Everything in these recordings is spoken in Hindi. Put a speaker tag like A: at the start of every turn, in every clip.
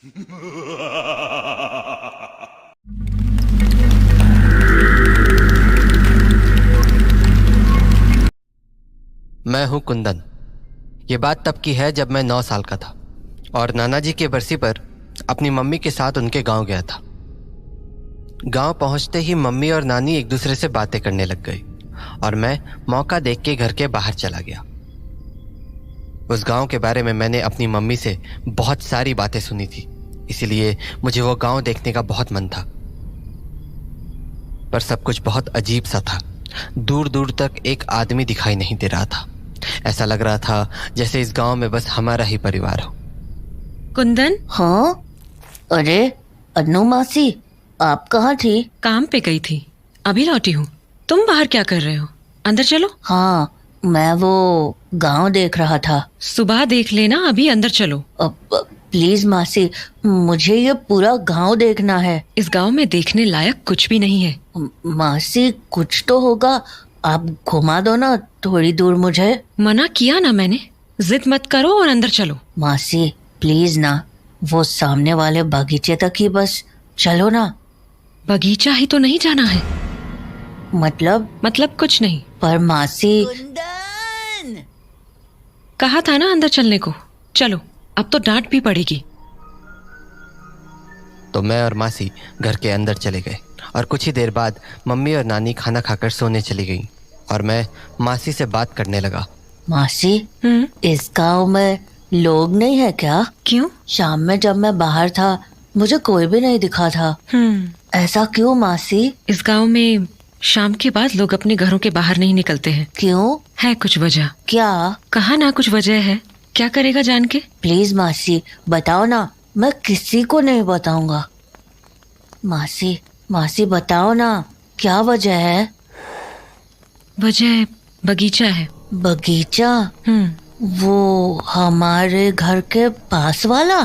A: मैं हूं कुंदन। ये बात तब की है जब मैं 9 साल का था और नाना जी की बरसी पर अपनी मम्मी के साथ उनके गांव गया था। गांव पहुंचते ही मम्मी और नानी एक दूसरे से बातें करने लग गई और मैं मौका देख के घर के बाहर चला गया। उस गांव के बारे में मैंने अपनी मम्मी से बहुत सारी बातें सुनी थी, इसलिए मुझे वो गांव देखने का बहुत मन था। पर सब कुछ बहुत अजीब सा था। दूर दूर तक एक आदमी दिखाई नहीं दे रहा था। ऐसा लग रहा था जैसे इस गांव में बस हमारा ही परिवार हो।
B: कुंदन।
C: हाँ, अरे अन्नू मासी, आप कहाँ थी?
B: काम पे गई थी, अभी लौटी हूँ। तुम बाहर क्या कर रहे हो? अंदर चलो।
C: हाँ, मैं वो गांव देख रहा था।
B: सुबह देख लेना, अभी अंदर चलो।
C: प्लीज मासी, मुझे ये पूरा गांव देखना है।
B: इस गांव में देखने लायक कुछ भी नहीं है।
C: मासी, कुछ तो होगा, आप घुमा दो ना थोड़ी दूर मुझे।
B: मना किया ना मैंने, जिद मत करो और अंदर चलो।
C: मासी प्लीज ना, वो सामने वाले बगीचे तक ही बस चलो ना।
B: बगीचा ही तो नहीं जाना है।
C: मतलब
B: कुछ नहीं।
C: पर मासी।
D: कुंदन!
B: कहा था ना अंदर चलने को। चलो, अब तो डांट भी पड़ेगी।
A: तो मैं और मासी घर के अंदर चले गए और कुछ ही देर बाद मम्मी और नानी खाना खाकर सोने चली गईं और मैं मासी से बात करने लगा।
C: मासी, इस गांव में लोग नहीं है क्या?
B: क्यों?
C: शाम में जब मैं बाहर था मुझे कोई भी नहीं दिखा था। ऐसा क्यों मासी?
B: इस गांव में शाम के बाद लोग अपने घरों के बाहर नहीं निकलते हैं।
C: क्यों?
B: है कुछ वजह।
C: क्या?
B: कहा ना कुछ वजह है। क्या करेगा जान के?
C: प्लीज मासी बताओ ना, मैं किसी को नहीं बताऊंगा। मासी बताओ ना, क्या वजह है?
B: वजह बगीचा है।
C: बगीचा? वो हमारे घर के पास वाला?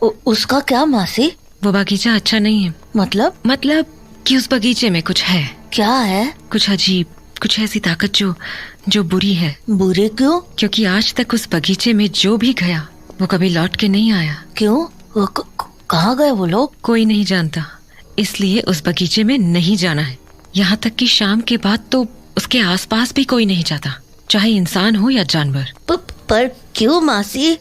C: उसका क्या मासी?
B: वो बगीचा अच्छा नहीं है। मतलब कि उस बगीचे में कुछ है।
C: क्या है? कुछ
B: अजीब, कुछ ऐसी ताकत जो बुरी है।
C: बुरी क्यों?
B: क्योंकि आज तक उस बगीचे में जो भी गया वो कभी लौट के नहीं आया।
C: क्यों? कहाँ गए वो लोग?
B: कोई नहीं जानता, इसलिए उस बगीचे में नहीं जाना है। यहाँ तक कि शाम के बाद तो उसके आसपास भी कोई नहीं जाता, चाहे इंसान हो या जानवर।
C: पर क्यों मासी?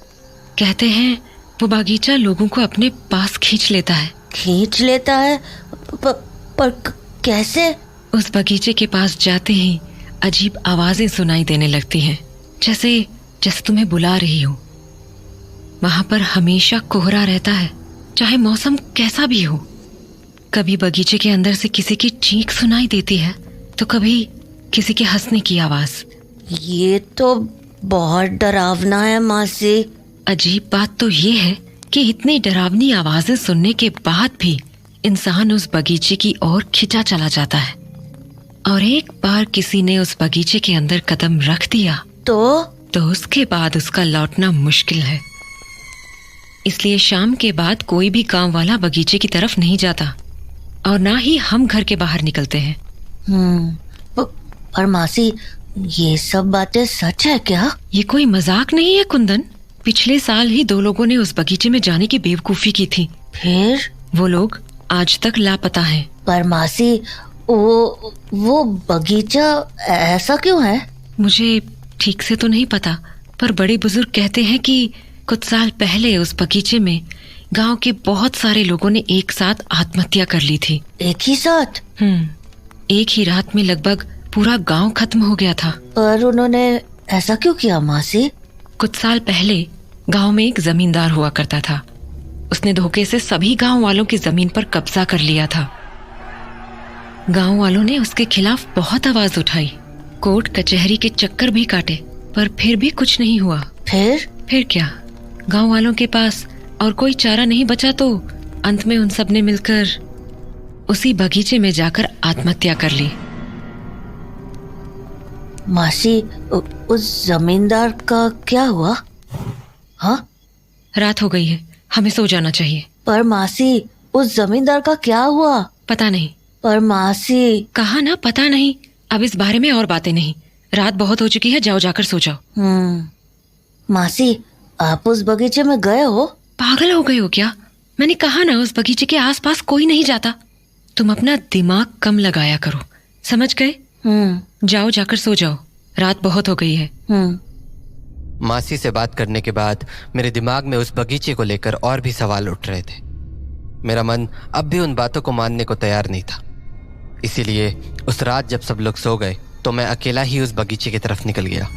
B: कहते हैं वो बगीचा लोगों को अपने पास खींच लेता है।
C: खींच लेता है? पर कैसे?
B: उस बगीचे के पास जाते ही अजीब आवाजें सुनाई देने लगती हैं, जैसे तुम्हें बुला रही हो। वहां पर हमेशा कोहरा रहता है, चाहे मौसम कैसा भी हो। कभी बगीचे के अंदर से किसी की चीख सुनाई देती है तो कभी किसी के हंसने की आवाज।
C: ये तो बहुत डरावना है मासी।
B: अजीब बात तो ये है कि इतनी डरावनी आवाजें सुनने के बाद भी इंसान उस बगीचे की ओर खिंचा चला जाता है। और एक बार किसी ने उस बगीचे के अंदर कदम रख दिया तो उसके बाद उसका लौटना मुश्किल है। इसलिए शाम के बाद कोई भी गांव वाला बगीचे की तरफ नहीं जाता और ना ही हम घर के बाहर निकलते हैं।
C: पर मासी, ये सब बातें सच है क्या?
B: ये कोई मजाक नहीं है कुंदन। पिछले साल ही 2 लोगों ने उस बगीचे में जाने की बेवकूफी की थी।
C: फिर?
B: वो लोग आज तक लापता हैं।
C: पर मासी, वो बगीचा ऐसा क्यों है?
B: मुझे ठीक से तो नहीं पता, पर बड़े बुजुर्ग कहते हैं कि कुछ साल पहले उस बगीचे में गांव के बहुत सारे लोगों ने एक साथ आत्महत्या कर ली थी।
C: एक ही साथ?
B: एक ही रात में लगभग पूरा गांव खत्म हो गया था।
C: पर उन्होंने ऐसा क्यों किया मासी?
B: कुछ साल पहले गांव में एक जमींदार हुआ करता था। उसने धोखे से सभी गांव वालों की जमीन पर कब्जा कर लिया था। गांव वालों ने उसके खिलाफ बहुत आवाज उठाई, कोर्ट कचहरी के चक्कर भी काटे, पर फिर भी कुछ नहीं हुआ। फिर क्या, गांव वालों के पास और कोई चारा नहीं बचा तो अंत में उन सब ने मिलकर उसी बगीचे में जाकर आत्महत्या कर ली।
C: मासी, उस जमींदार का क्या हुआ? हाँ?
B: रात हो गई है, हमें सो जाना चाहिए।
C: पर मासी, उस जमींदार का क्या हुआ?
B: पता नहीं।
C: पर मासी।
B: कहा ना पता नहीं। अब इस बारे में और बातें नहीं, रात बहुत हो चुकी है, जाओ जाकर सो जाओ।
C: मासी, आप उस बगीचे में गए हो?
B: पागल हो गए हो क्या? मैंने कहा ना, उस बगीचे के आसपास कोई नहीं जाता। तुम अपना दिमाग कम लगाया करो, समझ गए? जाओ, जाकर सो जाओ, रात बहुत हो गई है।
A: मासी से बात करने के बाद मेरे दिमाग में उस बगीचे को लेकर और भी सवाल उठ रहे थे। मेरा मन अब भी उन बातों को मानने को तैयार नहीं था। इसीलिए उस रात जब सब लोग सो गए तो मैं अकेला ही उस बगीचे की तरफ निकल गया।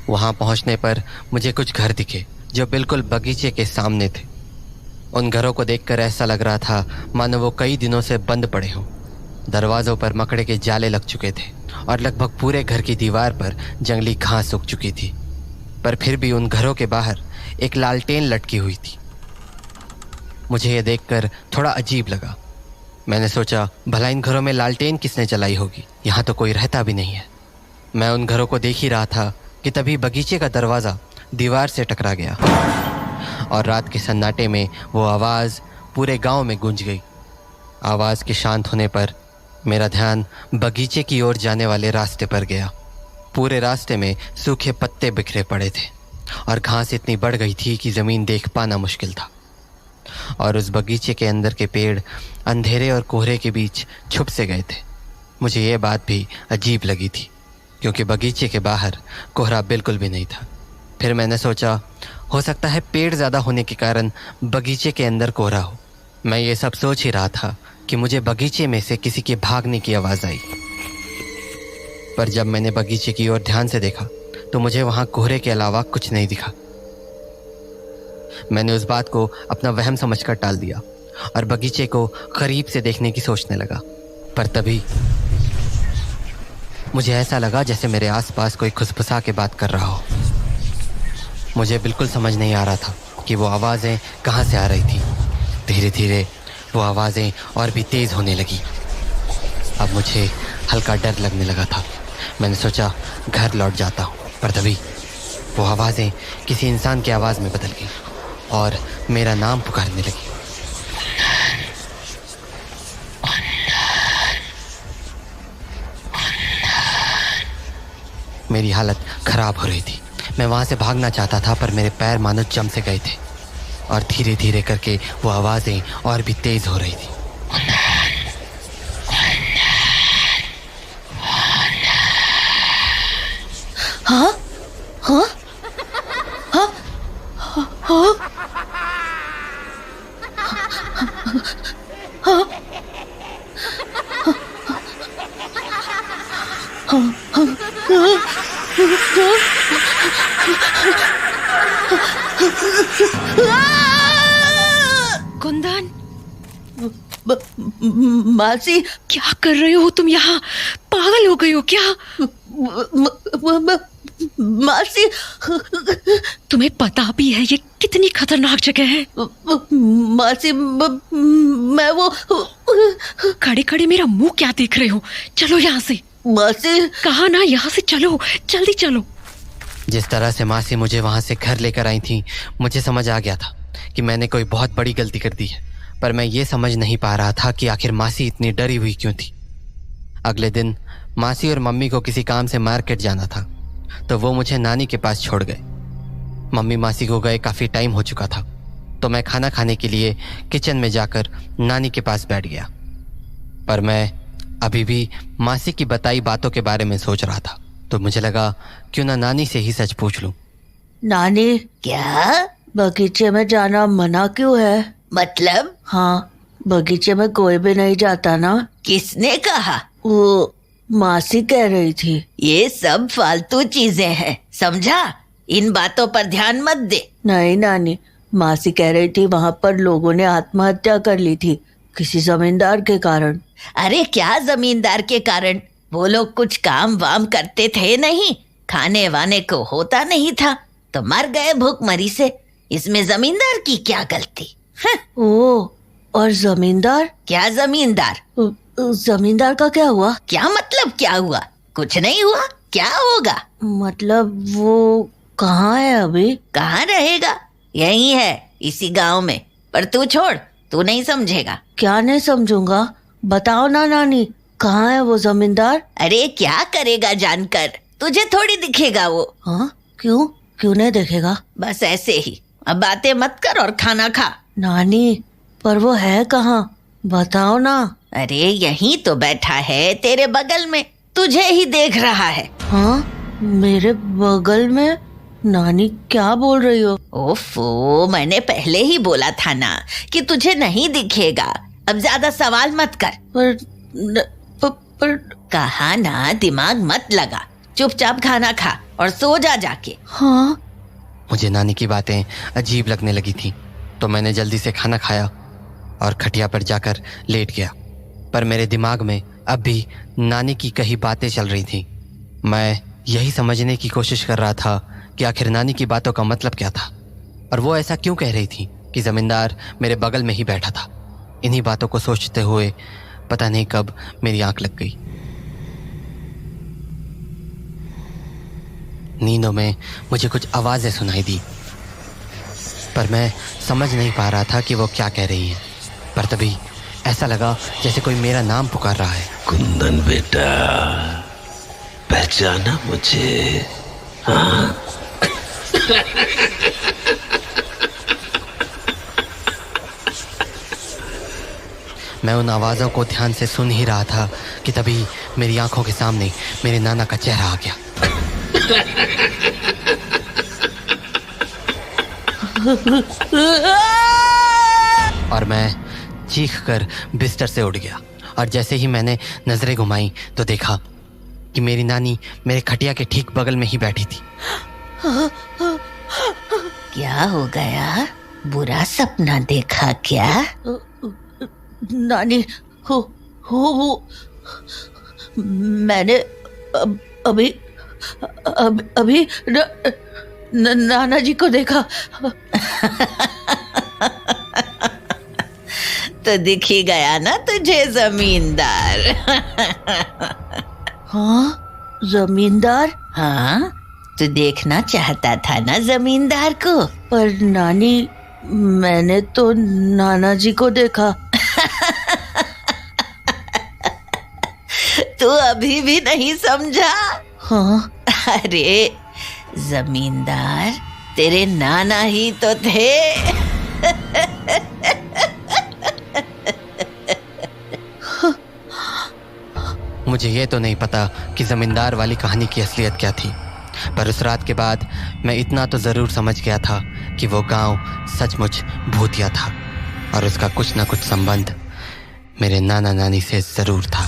A: वहां पहुंचने पर मुझे कुछ घर दिखे जो बिल्कुल बगीचे के सामने थे। उन घरों को देखकर ऐसा लग रहा था मानो वो कई दिनों से बंद पड़े हों। दरवाजों पर मकड़े के जाले लग चुके थे और लगभग पूरे घर की दीवार पर जंगली घास उग चुकी थी। पर फिर भी उन घरों के बाहर एक लालटेन लटकी हुई थी। मुझे यह देखकर थोड़ा अजीब लगा। मैंने सोचा, भला इन घरों में लालटेन किसने जलाई होगी, यहाँ तो कोई रहता भी नहीं है। मैं उन घरों को देख ही रहा था कि तभी बगीचे का दरवाज़ा दीवार से टकरा गया और रात के सन्नाटे में वो आवाज़ पूरे गांव में गूंज गई। आवाज़ के शांत होने पर मेरा ध्यान बगीचे की ओर जाने वाले रास्ते पर गया। पूरे रास्ते में सूखे पत्ते बिखरे पड़े थे और घास इतनी बढ़ गई थी कि ज़मीन देख पाना मुश्किल था। और उस बगीचे के अंदर के पेड़ अंधेरे और कोहरे के बीच छुप से गए थे। मुझे ये बात भी अजीब लगी थी क्योंकि बगीचे के बाहर कोहरा बिल्कुल भी नहीं था। फिर मैंने सोचा, हो सकता है पेड़ ज़्यादा होने के कारण बगीचे के अंदर कोहरा हो। मैं ये सब सोच ही रहा था कि मुझे बगीचे में से किसी के भागने की आवाज़ आई। पर जब मैंने बगीचे की ओर ध्यान से देखा तो मुझे वहाँ कोहरे के अलावा कुछ नहीं दिखा। मैंने उस बात को अपना वहम समझकर टाल दिया और बगीचे को करीब से देखने की सोचने लगा। पर तभी मुझे ऐसा लगा जैसे मेरे आसपास कोई खुसफुसा के बात कर रहा हो। मुझे बिल्कुल समझ नहीं आ रहा था कि वो आवाज़ें कहाँ से आ रही थी। धीरे धीरे वो आवाज़ें और भी तेज़ होने लगी। अब मुझे हल्का डर लगने लगा था। मैंने सोचा घर लौट जाता हूँ, पर तभी वो आवाज़ें किसी इंसान की आवाज़ में बदल गई और मेरा नाम पुकारने लगी। मेरी हालत खराब हो रही थी। मैं वहाँ से भागना चाहता था पर मेरे पैर मानो जम से गए थे और धीरे धीरे करके वो आवाज़ें और भी तेज़ हो रही थी।
C: हाँ हाँ हाँ हाँ
B: कुंदन,
C: मासी,
B: क्या कर रहे हो तुम यहाँ? पागल हो गई हो क्या?
C: मासी,
B: तुम्हें पता भी है ये कितनी खतरनाक जगह है?
C: मासी, मैं वो
B: खड़े खड़े मेरा मुंह क्या देख रहे हो? चलो यहाँ से।
C: मासी,
B: कहा ना, यहाँ से चलो, जल्दी चलो।
A: जिस तरह से मासी मुझे वहाँ से घर लेकर आई थी, मुझे समझ आ गया था कि मैंने कोई बहुत बड़ी गलती कर दी है। पर मैं ये समझ नहीं पा रहा था कि आखिर मासी इतनी डरी हुई क्यों थी। अगले दिन मासी और मम्मी को किसी काम से मार्केट जाना था तो वो मुझे नानी के पास छोड़ गए। मम्मी मासी को गए काफ़ी टाइम हो चुका था तो मैं खाना खाने के लिए किचन में जाकर नानी के पास बैठ गया। पर मैं अभी भी मासी की बताई बातों के बारे में सोच रहा था तो मुझे लगा क्यों ना नानी से ही सच पूछ लूं।
C: नानी, क्या बगीचे में जाना मना क्यों है? मतलब? हाँ, बगीचे में कोई भी नहीं जाता ना। किसने कहा? वो मासी कह रही थी। ये सब फालतू चीजें हैं, समझा? इन बातों पर ध्यान मत दे। नहीं नानी, मासी कह रही थी वहाँ पर लोगों ने आत्महत्या कर ली थी किसी जमींदार के कारण। अरे क्या जमींदार के कारण? वो लोग कुछ काम वाम करते थे नहीं, खाने वाने को होता नहीं था तो मर गए भूखमरी से। इसमें जमींदार की क्या गलती? ओ, और जमींदार? क्या जमींदार? जमींदार का क्या हुआ? क्या मतलब क्या हुआ? कुछ नहीं हुआ, क्या होगा? मतलब वो कहाँ है अभी? कहाँ रहेगा? यही है, इसी गांव में। पर तू छोड़, तू नहीं समझेगा। क्या नहीं समझूंगा? बताओ ना नानी, कहाँ है वो जमींदार? अरे क्या करेगा जानकर, तुझे थोड़ी दिखेगा वो। हाँ, क्यों नहीं दिखेगा? बस ऐसे ही। अब बातें मत कर और खाना खा, नानी, पर वो है कहाँ? बताओ ना।
D: अरे यहीं तो बैठा है तेरे बगल में, तुझे ही देख रहा है।
C: हाँ, मेरे बगल में? नानी क्या बोल रही हो?
D: ओफो, मैंने पहले ही बोला था ना कि तुझे नहीं दिखेगा। अब ज्यादा सवाल मत कर।
C: पर
D: कहा ना, दिमाग मत लगा, चुपचाप खाना खा और सो जा जाके।
C: हाँ।
A: मुझे नानी की बातें अजीब लगने लगी थी, तो मैंने जल्दी से खाना खाया और खटिया पर जाकर लेट गया। पर मेरे दिमाग में अब भी नानी की कही बातें चल रही थी। मैं यही समझने की कोशिश कर रहा था कि आखिर नानी की बातों का मतलब क्या था, और वो ऐसा क्यों कह रही थी कि जमींदार मेरे बगल में ही बैठा था। इन्हीं बातों को सोचते हुए पता नहीं कब मेरी आंख लग गई। नींदों में मुझे कुछ आवाजें सुनाई दी, पर मैं समझ नहीं पा रहा था कि वो क्या कह रही है। पर तभी ऐसा लगा जैसे कोई मेरा नाम पुकार रहा है।
E: कुंदन बेटा, पहचाना मुझे? हाँ?
A: मैं उन आवाज़ों को ध्यान से सुन ही रहा था कि तभी मेरी आंखों के सामने मेरे नाना का चेहरा आ गया। और मैं चीख कर बिस्तर से उठ गया, और जैसे ही मैंने नजरें घुमाई तो देखा कि मेरी नानी मेरे खटिया के ठीक बगल में ही बैठी थी।
D: क्या हो गया? बुरा सपना देखा क्या?
C: नानी, हो मैंने अभी नाना जी को देखा।
D: तो दिख ही गया ना तुझे जमींदार।
C: हाँ, जमींदार?
D: हाँ, तू देखना चाहता था ना जमींदार को?
C: पर नानी, मैंने तो नाना जी को देखा।
D: तू अभी भी नहीं समझा?
C: हाँ।
D: अरे जमींदार तेरे नाना ही तो थे।
A: मुझे ये तो नहीं पता कि जमींदार वाली कहानी की असलियत क्या थी, पर उस रात के बाद मैं इतना तो ज़रूर समझ गया था कि वो गांव सचमुच भूतिया था, और उसका कुछ ना कुछ संबंध मेरे नाना नानी से ज़रूर था।